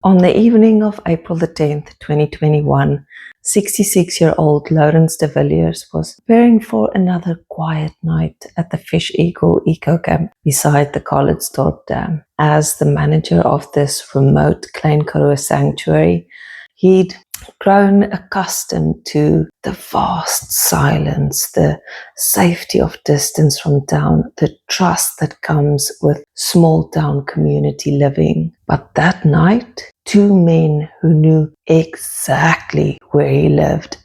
On the evening of April the 10th, 2021, 66-year-old Lourens de Villiers was preparing for another quiet night at the Fish Eagle Eco Camp beside the Calitzdorp Dam. As the manager of this remote Klein Karoo sanctuary, he'd grown accustomed to the vast silence, the safety of distance from town, the trust that comes with small town community living. But that night, two men who knew exactly where he lived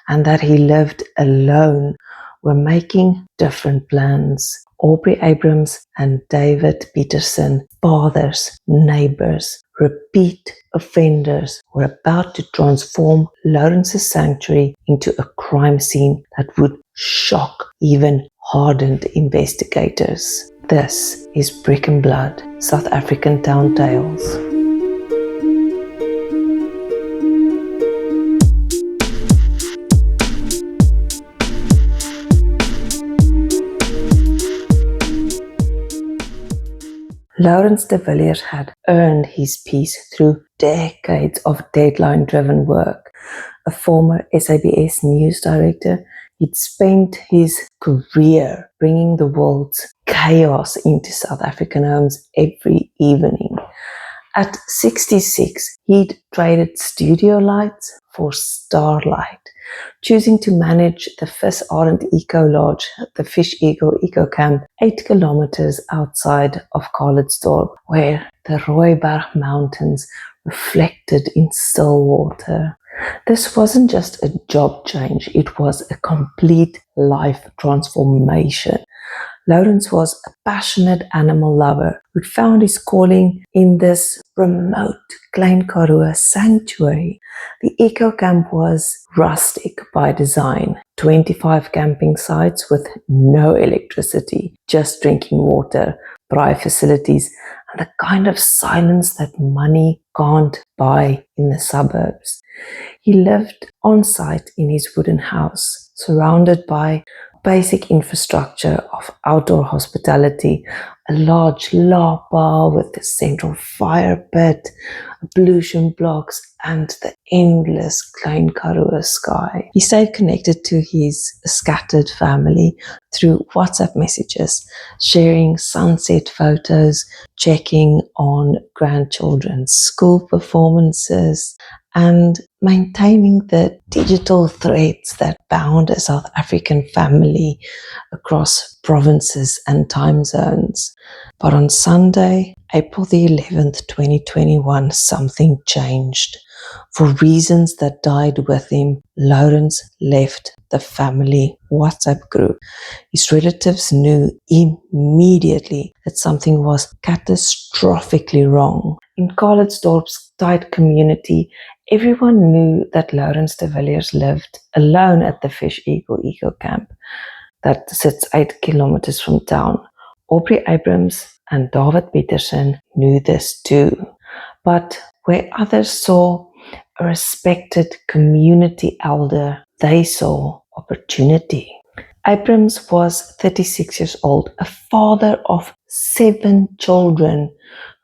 and that he lived alone were making different plans. Aubrey Abrahams and Dawid Pietersen, fathers, neighbors, repeat offenders, were about to transform Lourens' sanctuary into a crime scene that would shock even hardened investigators. This is Brick and Blood, South African Town Tales. Lourens de Villiers had earned his peace through decades of deadline-driven work. A former SABC news director, he'd spent his career bringing the world's chaos into South African homes every evening. At 66, he'd traded studio lights for starlight, choosing to manage the Visarend Eco Lodge, the Fish Eagle Eco Camp, 8 kilometers outside of Calitzdorp, where the Rooiberg Mountains reflected in still water. This wasn't just a job change, it was a complete life transformation. Lourens was a passionate animal lover who found his calling in this remote Klein Karoo sanctuary. The eco camp was rustic by design, 25 camping sites with no electricity, just drinking water, braai facilities, and the kind of silence that money can't buy in the suburbs. He lived on site in his wooden house, surrounded by basic infrastructure of outdoor hospitality, a large lapa with a central fire pit, ablution blocks, and the endless Klein Karoo sky. He stayed connected to his scattered family through WhatsApp messages, sharing sunset photos, checking on grandchildren's school performances, and maintaining the digital threads that bound a South African family across provinces and time zones. But on Sunday, April the 11th, 2021, something changed. For reasons that died with him, Lourens left the family WhatsApp group. His relatives knew immediately that something was catastrophically wrong. In Calitzdorp's tight community, everyone knew that Lourens de Villiers lived alone at the Fish Eagle Eco Camp that sits 8 kilometers from town. Aubrey Abrahams and Dawid Pietersen knew this too. But where others saw a respected community elder, they saw opportunity. Abrahams was 36 years old, a father of 7 children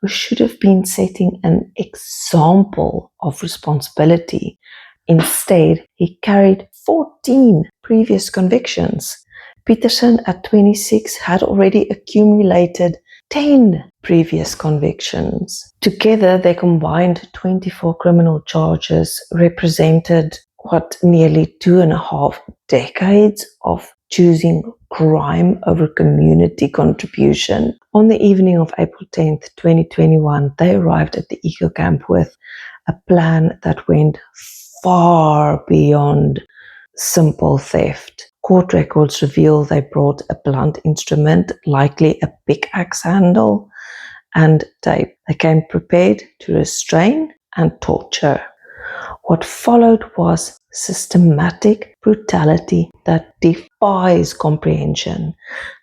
who should have been setting an example of responsibility. Instead, he carried 14 previous convictions. Pietersen, at 26, had already accumulated 10 previous convictions. Together, their combined 24 criminal charges represented nearly 2.5 decades of choosing crime over community contribution. On the evening of April 10th, 2021, they arrived at the eco camp with a plan that went far beyond simple theft. Court records reveal they brought a blunt instrument, likely a pickaxe handle, and tape. They came prepared to restrain and torture. What followed was systematic brutality that defies comprehension.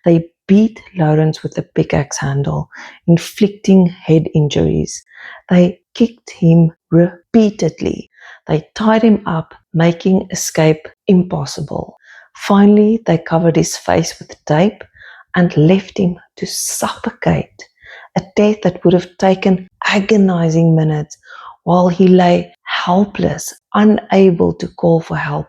They beat Lourens with a pickaxe handle, inflicting head injuries. They kicked him repeatedly. They tied him up, making escape impossible. Finally, they covered his face with tape and left him to suffocate, a death that would have taken agonizing minutes while he lay helpless, unable to call for help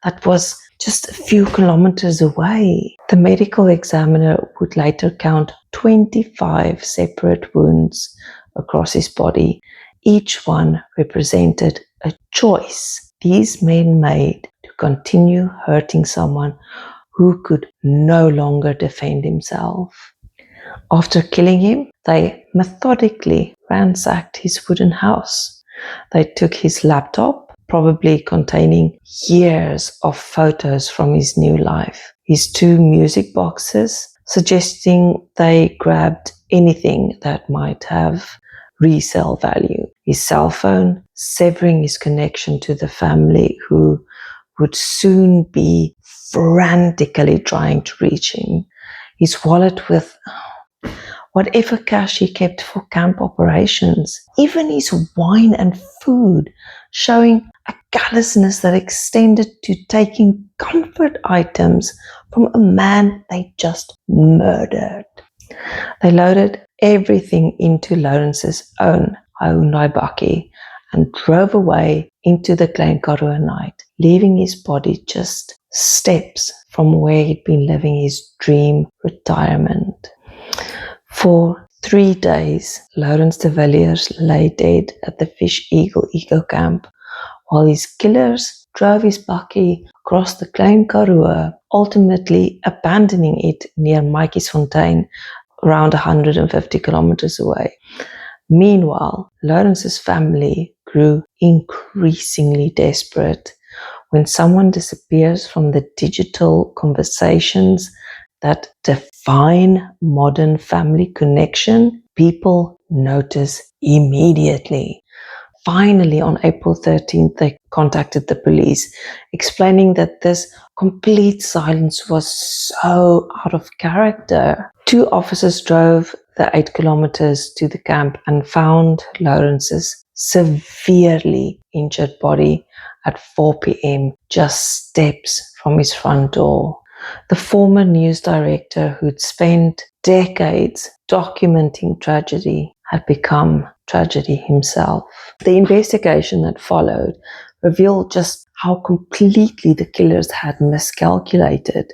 that was just a few kilometers away. The medical examiner would later count 25 separate wounds across his body. Each one represented a choice these men made to continue hurting someone who could no longer defend himself. After killing him, they methodically ransacked his wooden house. They took his laptop, probably containing years of photos from his new life, his 2 music boxes, suggesting they grabbed anything that might have resale value, his cell phone, severing his connection to the family who would soon be frantically trying to reach him, his wallet with whatever cash he kept for camp operations, even his wine and food, showing a callousness that extended to taking comfort items from a man they just murdered. They loaded everything into Lourens's own Hyundai bakkie and drove away into the Klein Karoo night, leaving his body just steps from where he'd been living his dream retirement. For 3 days, Lourens de Villiers lay dead at the Fish Eagle Eco Camp, while his killers drove his bakkie across the Klein Karoo, ultimately abandoning it near Maatjiesfontein, around 150 kilometers away. Meanwhile, Lourens's family grew increasingly desperate. When someone disappears from the digital conversations that define modern family connection, people notice immediately. Finally, on April 13th, they contacted the police, explaining that this complete silence was so out of character. 2 officers drove the 8 kilometers to the camp and found Lourens's severely injured body at 4 p.m., just steps from his front door. The former news director who'd spent decades documenting tragedy had become tragedy himself. The investigation that followed revealed just how completely the killers had miscalculated.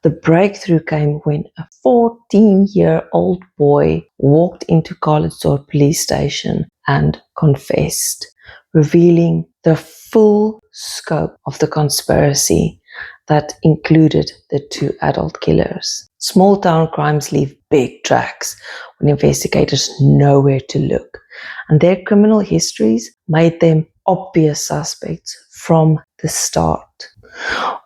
The breakthrough came when a 14-year-old boy walked into Calitzdorp police station and confessed, revealing the full scope of the conspiracy that included the 2 adult killers. Small town crimes leave big tracks when investigators know where to look, and their criminal histories made them obvious suspects from the start.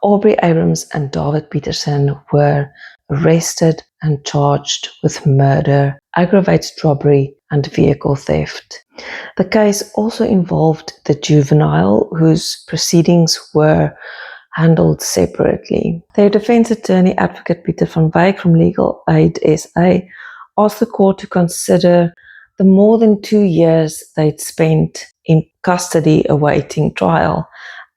Aubrey Abrahams and Dawid Pietersen were arrested and charged with murder, aggravated robbery, and vehicle theft. The case also involved the juvenile, whose proceedings were handled separately. Their defense attorney, advocate Pieter van Wyk from Legal Aid SA, asked the court to consider the more than 2 years they'd spent in custody awaiting trial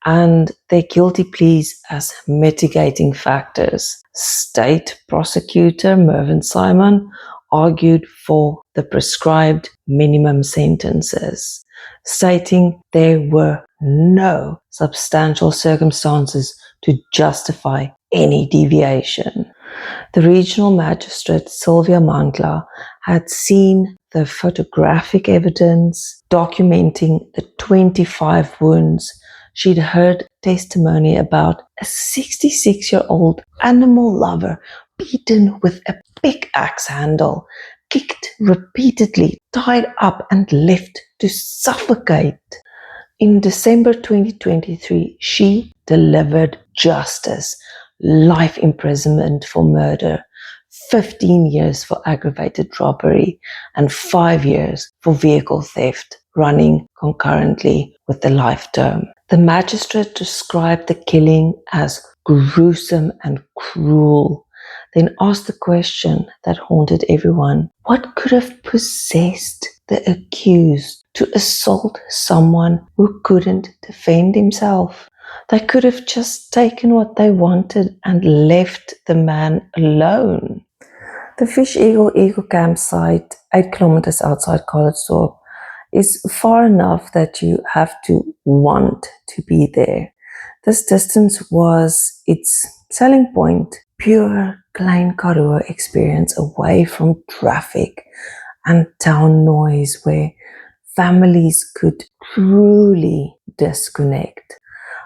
and their guilty pleas as mitigating factors. State prosecutor Mervyn Simon argued for the prescribed minimum sentences, stating there were no substantial circumstances to justify any deviation. The regional magistrate Sylvia Mankla had seen the photographic evidence documenting the 25 wounds. She'd heard testimony about a 66-year-old animal lover beaten with a pickaxe handle, kicked repeatedly, tied up and left to suffocate. In December 2023, she delivered justice, life imprisonment for murder, 15 years for aggravated robbery, and 5 years for vehicle theft, running concurrently with the life term. The magistrate described the killing as gruesome and cruel, then asked the question that haunted everyone: what could have possessed the accused to assault someone who couldn't defend himself? They could have just taken what they wanted and left the man alone. The Fish Eagle campsite, 8 kilometers outside Calitzdorp, is far enough that you have to want to be there. This distance was its selling point, pure Klein Karoo experience away from traffic and town noise where families could truly disconnect.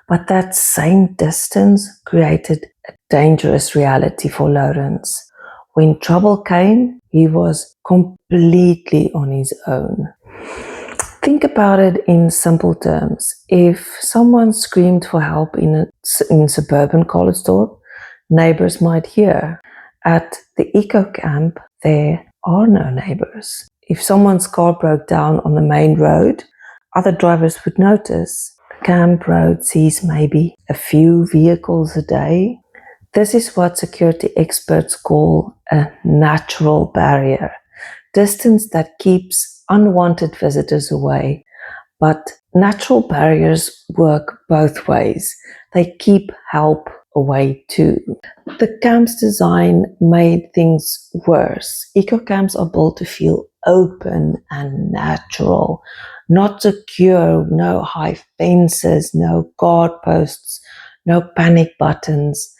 But that same distance created a dangerous reality for Lourens. When trouble came, he was completely on his own. Think about it in simple terms. If someone screamed for help in suburban Calitzdorp, neighbors might hear. At the eco camp, there are no neighbors. If someone's car broke down on the main road, other drivers would notice. The camp road sees maybe a few vehicles a day. This is what security experts call a natural barrier, distance that keeps unwanted visitors away. But natural barriers work both ways. They keep help away too. The camp's design made things worse. Eco camps are built to feel open and natural, not secure, no high fences, no guard posts, no panic buttons.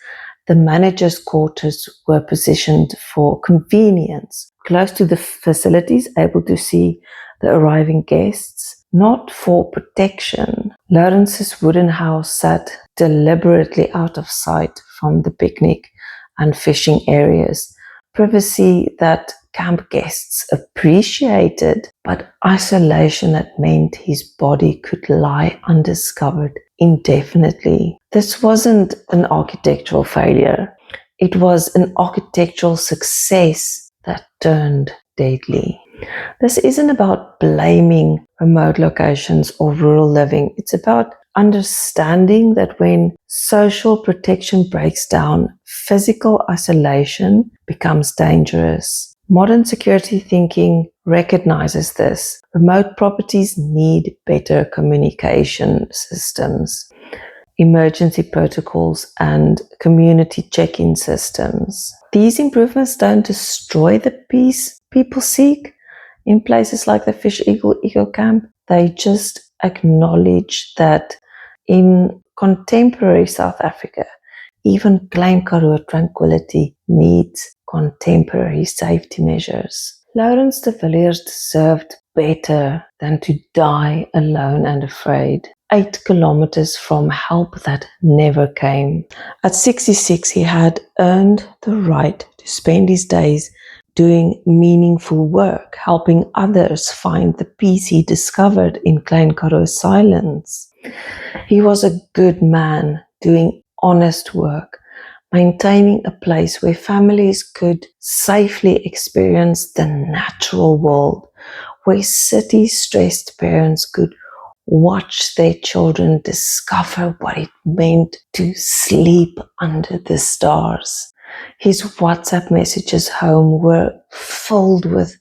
The managers' quarters were positioned for convenience, close to the facilities, able to see the arriving guests, not for protection. Lourens's wooden house sat deliberately out of sight from the picnic and fishing areas, privacy that camp guests appreciated, but isolation that meant his body could lie undiscovered indefinitely. This wasn't an architectural failure. It was an architectural success that turned deadly. This isn't about blaming remote locations or rural living. It's about understanding that when social protection breaks down, physical isolation becomes dangerous. Modern security thinking recognizes this. Remote properties need better communication systems, emergency protocols, and community check-in systems. These improvements don't destroy the peace people seek in places like the Fish Eagle Eco Camp. They just acknowledge that in contemporary South Africa, even Klein Karoo tranquility needs contemporary safety measures. Lourens de Villiers deserved better than to die alone and afraid, 8 kilometers from help that never came. At 66, he had earned the right to spend his days doing meaningful work, helping others find the peace he discovered in Klein Karoo's silence. He was a good man doing honest work, maintaining a place where families could safely experience the natural world, where city-stressed parents could watch their children discover what it meant to sleep under the stars. His WhatsApp messages home were filled with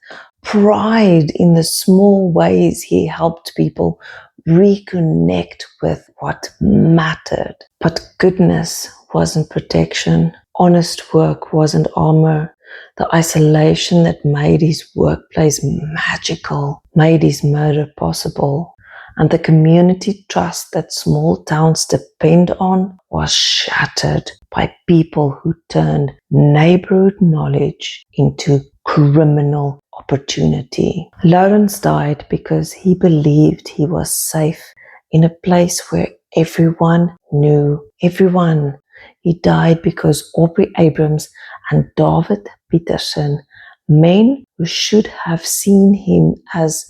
pride in the small ways he helped people reconnect with what mattered. But goodness wasn't protection. Honest work wasn't armor. The isolation that made his workplace magical made his murder possible. And the community trust that small towns depend on was shattered by people who turned neighborhood knowledge into criminal opportunity. Lourens died because he believed he was safe in a place where everyone knew everyone. He died because Aubrey Abrahams and Dawid Pietersen, men who should have seen him as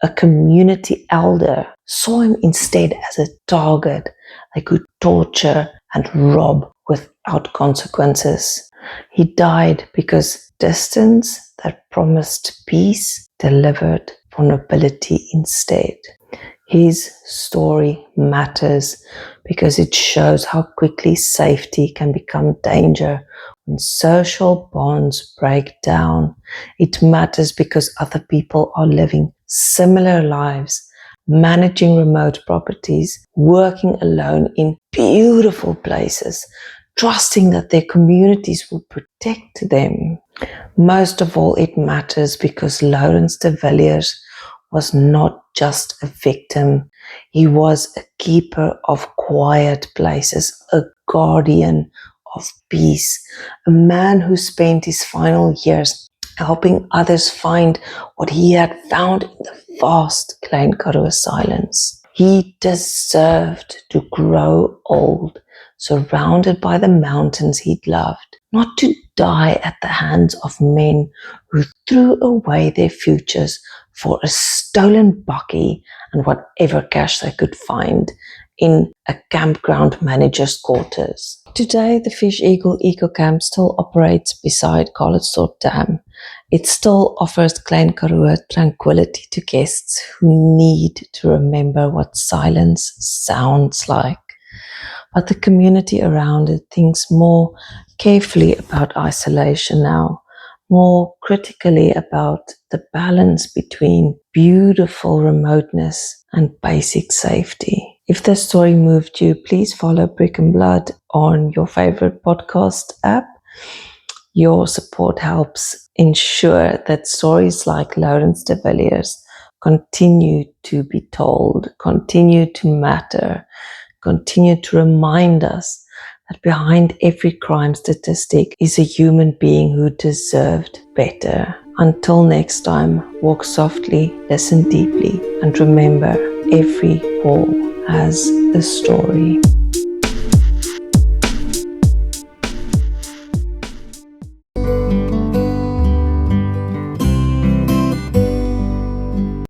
a community elder, saw him instead as a target they could torture and rob without consequences. He died because distance that promised peace delivered vulnerability instead. His story matters because it shows how quickly safety can become danger when social bonds break down. It matters because other people are living similar lives, managing remote properties, working alone in beautiful places, trusting that their communities will protect them. Most of all, it matters because Lourens de Villiers was not just a victim. He was a keeper of quiet places, a guardian of peace, a man who spent his final years helping others find what he had found in the vast Klein Karoo silence. He deserved to grow old, surrounded by the mountains he'd loved, not to die at the hands of men who threw away their futures for a stolen bakkie and whatever cash they could find in a campground manager's quarters. Today, the Fish Eagle Eco Camp still operates beside Calitzdorp Dam. It still offers Klein Karoo tranquility to guests who need to remember what silence sounds like. But the community around it thinks more carefully about isolation now, more critically about the balance between beautiful remoteness and basic safety. If this story moved you, please follow Brick and Blood on your favorite podcast app. Your support helps ensure that stories like Lourens de Villiers continue to be told, continue to matter, continue to remind us that behind every crime statistic is a human being who deserved better. Until next time, walk softly, listen deeply, and remember, every wall has a story.